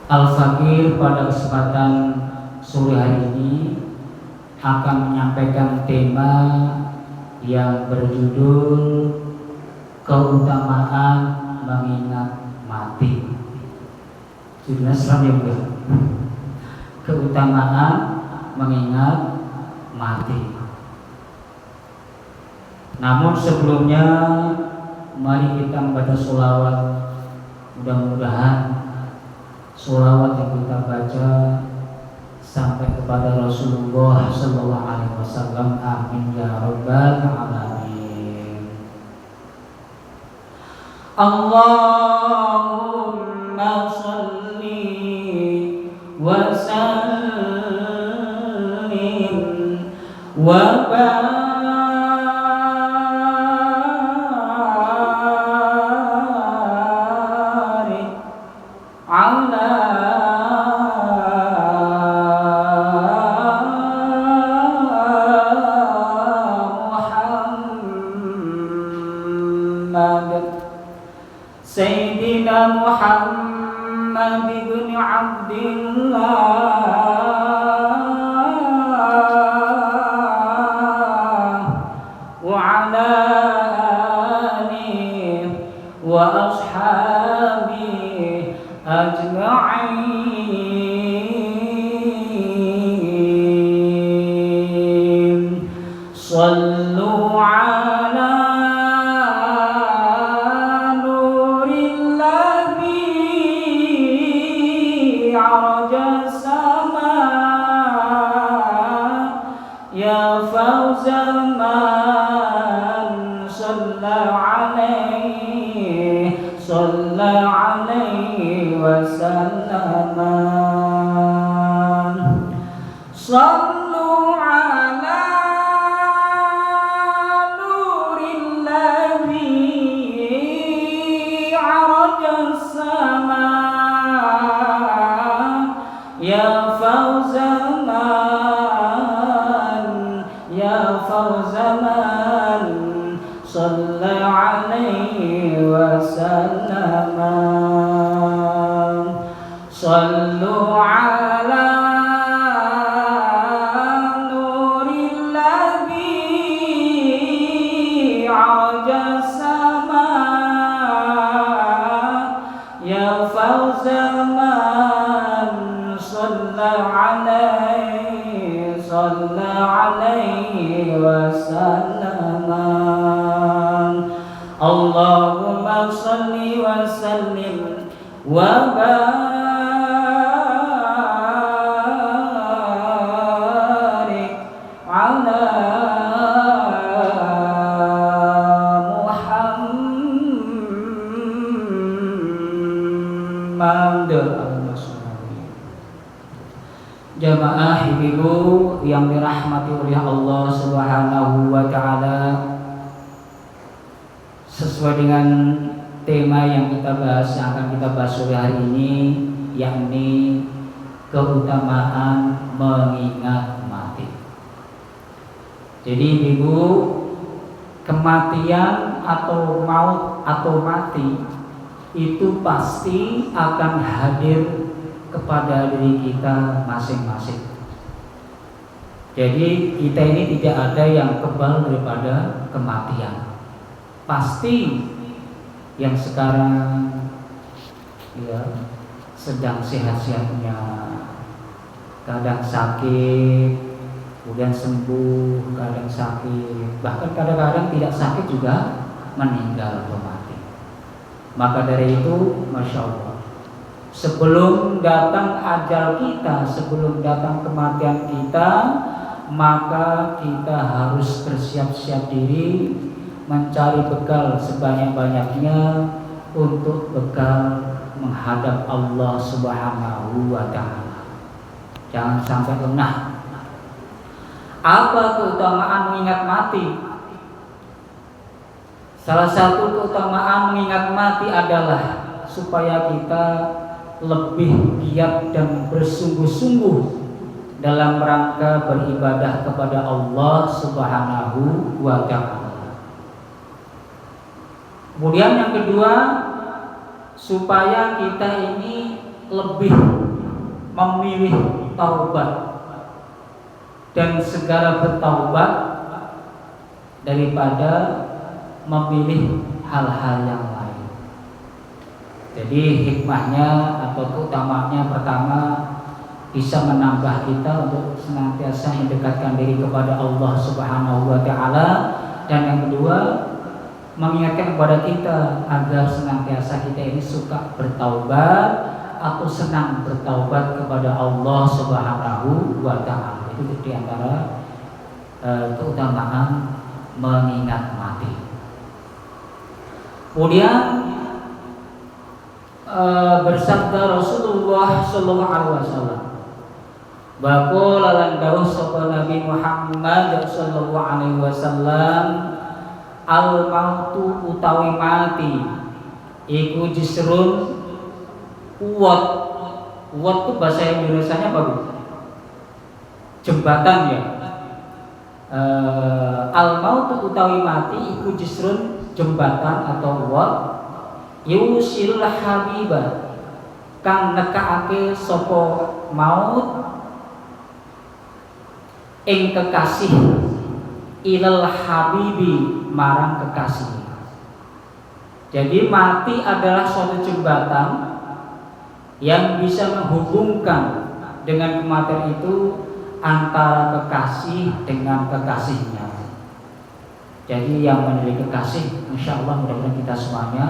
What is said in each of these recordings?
Al-Fakir pada kesempatan sore hari ini akan menyampaikan tema yang berjudul keutamaan mengingat mati. Judulnya seram ya Bu. Keutamaan mengingat mati. Namun sebelumnya mari kita membaca sholawat. Mudah-mudahan sholawat yang kita baca sampai kepada Rasulullah Sallallahu Alaihi Wasallam. Amin ya Rabbal Alamin. Allahumma sholli wa sallim wa barik Sayyidina Muhammad ibn Abdillah wa ala alihi wa ashabihi ajma'in. Sallu ala ya fawza man salla alaihi wa sallama. Sallu ala nurillahi arajas sama ya fawza zaman salla alaihi wa sallama. Sallu ala nurillahi arajas sama ya fawzaman salla alaihi wa sallama. Allahumma salli wa sallim wa barik ala Muhammad. Jamaah ibu yang dirahmati oleh Allah Subhanahu wa taala, sesuai dengan tema yang kita bahas, yang akan kita bahas sore hari ini, yakni keutamaan mengingat mati. Jadi ibu, kematian atau maut atau mati itu pasti akan hadir kepada diri kita masing-masing. Jadi kita ini tidak ada yang kebal daripada kematian. Pasti yang sekarang ya sedang sehat-sehatnya, kadang sakit, kemudian sembuh, kadang sakit, bahkan kadang-kadang tidak sakit juga meninggal atau mati. Maka dari itu, Masya Allah, sebelum datang ajal kita, sebelum datang kematian kita, maka kita harus bersiap-siap diri, mencari bekal sebanyak-banyaknya untuk bekal menghadap Allah Subhanahu wa ta'ala. Jangan sampai lengah. Apa keutamaan mengingat mati? Salah satu keutamaan mengingat mati adalah supaya kita lebih giat dan bersungguh-sungguh dalam rangka beribadah kepada Allah Subhanahu wa ta'ala. Kemudian yang kedua, supaya kita ini lebih memilih taubat dan segera bertaubat daripada memilih hal-hal yang lain. Jadi hikmahnya atau keutamaannya pertama bisa menambah kita untuk senantiasa mendekatkan diri kepada Allah Subhanahu wa taala, dan yang kedua mengingatkan kepada kita agar senantiasa kita ini suka bertaubat atau senang bertaubat kepada Allah Subhanahu wa taala. Itu di antara keutamaan mengingat mati. Kemudian bersabda Rasulullah sallallahu alaihi wasallam, Baqala lan dawuh sapa Nabi Muhammad sallallahu alaihi wasallam, al mautu utawi mati iku jisrun uwat. Uwat itu bahasa Indonesianya apa, Bu? Jembatan ya. Al mautu utawi mati iku jisrun jembatan atau uwat yusil habibah kang nekaake sapa maut ing kekasih ilal habibi marang kekasih. Jadi mati adalah suatu jembatan yang bisa menghubungkan dengan kematian itu antara kekasih dengan kekasihnya. Jadi yang menjadi kekasih, insya Allah mudah-mudahan kita semuanya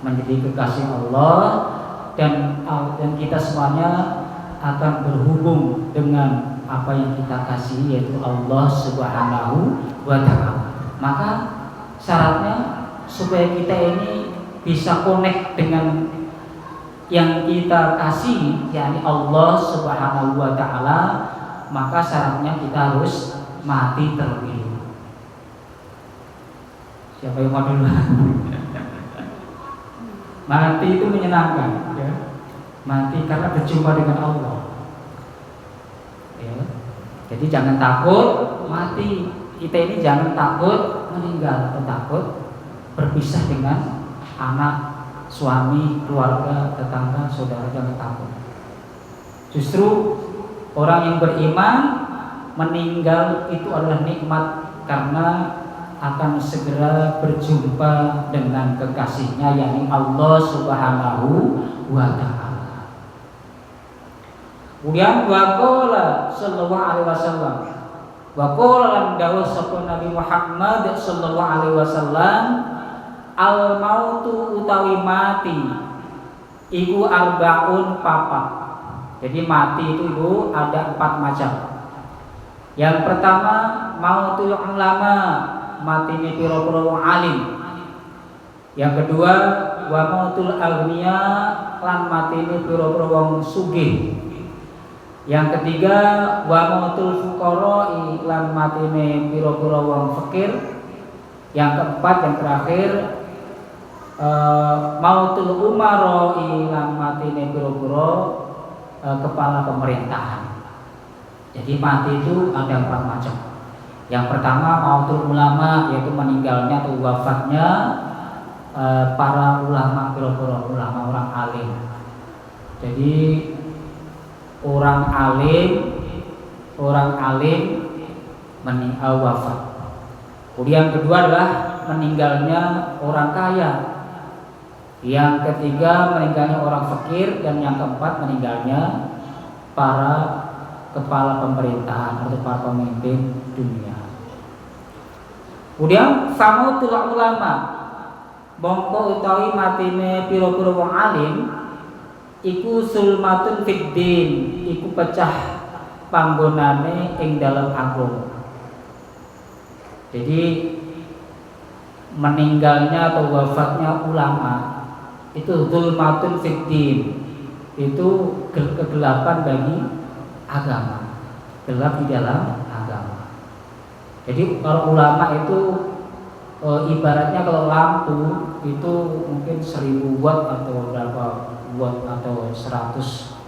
menjadi kekasih Allah, dan kita semuanya akan berhubung dengan apa yang kita kasih, yaitu Allah Subhanahu wa ta'ala. Maka syaratnya supaya kita ini bisa connect dengan yang kita kasih, yakni Allah Subhanahu wa ta'ala, maka syaratnya kita harus mati terlebih dulu. Siapa yang mau dulu? Mati itu menyenangkan ya. Mati karena berjumpa dengan Allah ya. Jadi jangan takut mati. Kita ini jangan takut meninggal, atau takut berpisah dengan anak, suami, keluarga, tetangga, saudara. Jangan takut. Justru orang yang beriman meninggal itu adalah nikmat, karena akan segera berjumpa dengan kekasihnya, yakni Allah Subhanahu wa ta'ala. Kemudian waqala sallallahu alaihi wasallam, waqala lan dawuh sapa Nabi Muhammad sallallahu alaihi wasallam, al mautu utawi mati iku arbaun papat. Jadi mati itu Ibu ada 4 macam. Yang pertama mautul ulama, mati ini pira-pira wong alim. Yang kedua wa mautul agniya, lan mati ini pira-pira wong sugih. Yang ketiga wa mautul fuqara, lan mati ini pira-pira wong fakir. Yang keempat, yang terakhir mautul umara, lan mati ini pira-pira kepala pemerintahan. Jadi mati itu ada 4 macam. Yang pertama mautul ulama, yaitu meninggalnya atau wafatnya para ulama, pira-pira ulama, orang alim. Jadi orang alim meninggal wafat. Kemudian yang kedua adalah meninggalnya orang kaya. Yang ketiga meninggalnya orang fakir, dan yang keempat meninggalnya para kepala pemerintahan atau para pemimpin dunia. Kemudian famautul ulama, mongko utawi matine pira-pira wong alim iku sulmatun fid din, iku pecah panggonane ing dalam agama. Jadi meninggalnya atau wafatnya ulama itu zulmatun fid din, itu kegelapan bagi agama, gelap di dalam agama. Jadi kalau ulama itu ibaratnya kalau lampu itu mungkin 1000 watt atau berapa watt atau 100.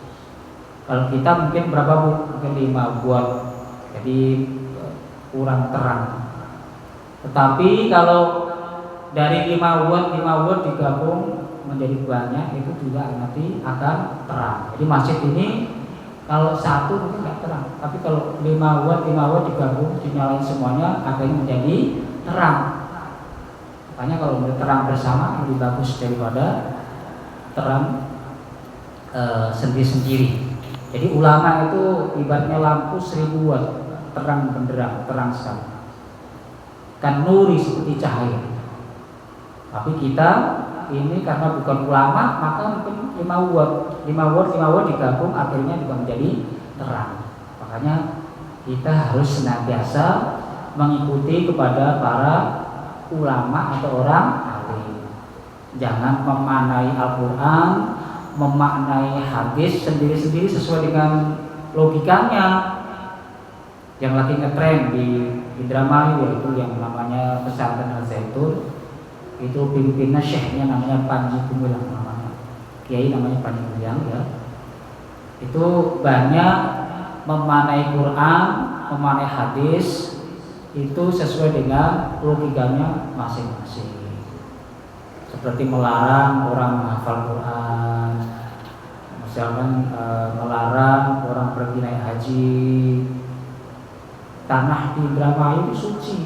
Kalau kita mungkin berapa, Bu? Mungkin 5 watt. Jadi kurang terang. Tetapi kalau dari 5 watt digabung menjadi banyak itu juga nanti akan terang. Jadi masjid ini kalau satu mungkin nggak terang, tapi kalau 5 watt digabung dinyalain semuanya akhirnya menjadi terang. Makanya kalau terang bersama lebih bagus daripada terang sendiri-sendiri. Jadi ulama itu ibaratnya lampu 1000 watt, terang benderang, terang sekali. Kan nuri seperti cahaya. Tapi kita ini karena bukan ulama, maka mungkin 5 watt digabung akhirnya juga menjadi terang. Makanya kita harus senantiasa mengikuti kepada para ulama atau orang alim. Jangan memanai Al-Quran, memaknai hadis sendiri-sendiri sesuai dengan logikanya. Yang lagi ngetren di Indramayu yaitu yang namanya pesantren Al-Zaitun, itu pimpinnya syekhnya namanya Panji Gumilang namanya, kiai namanya Panji Gumilang ya. Itu banyak memanai Quran, memanai hadis itu sesuai dengan logikanya masing-masing. Seperti melarang orang menghafal Quran, misalkan melarang orang pergi naik haji. Tanah di Indramayu itu suci,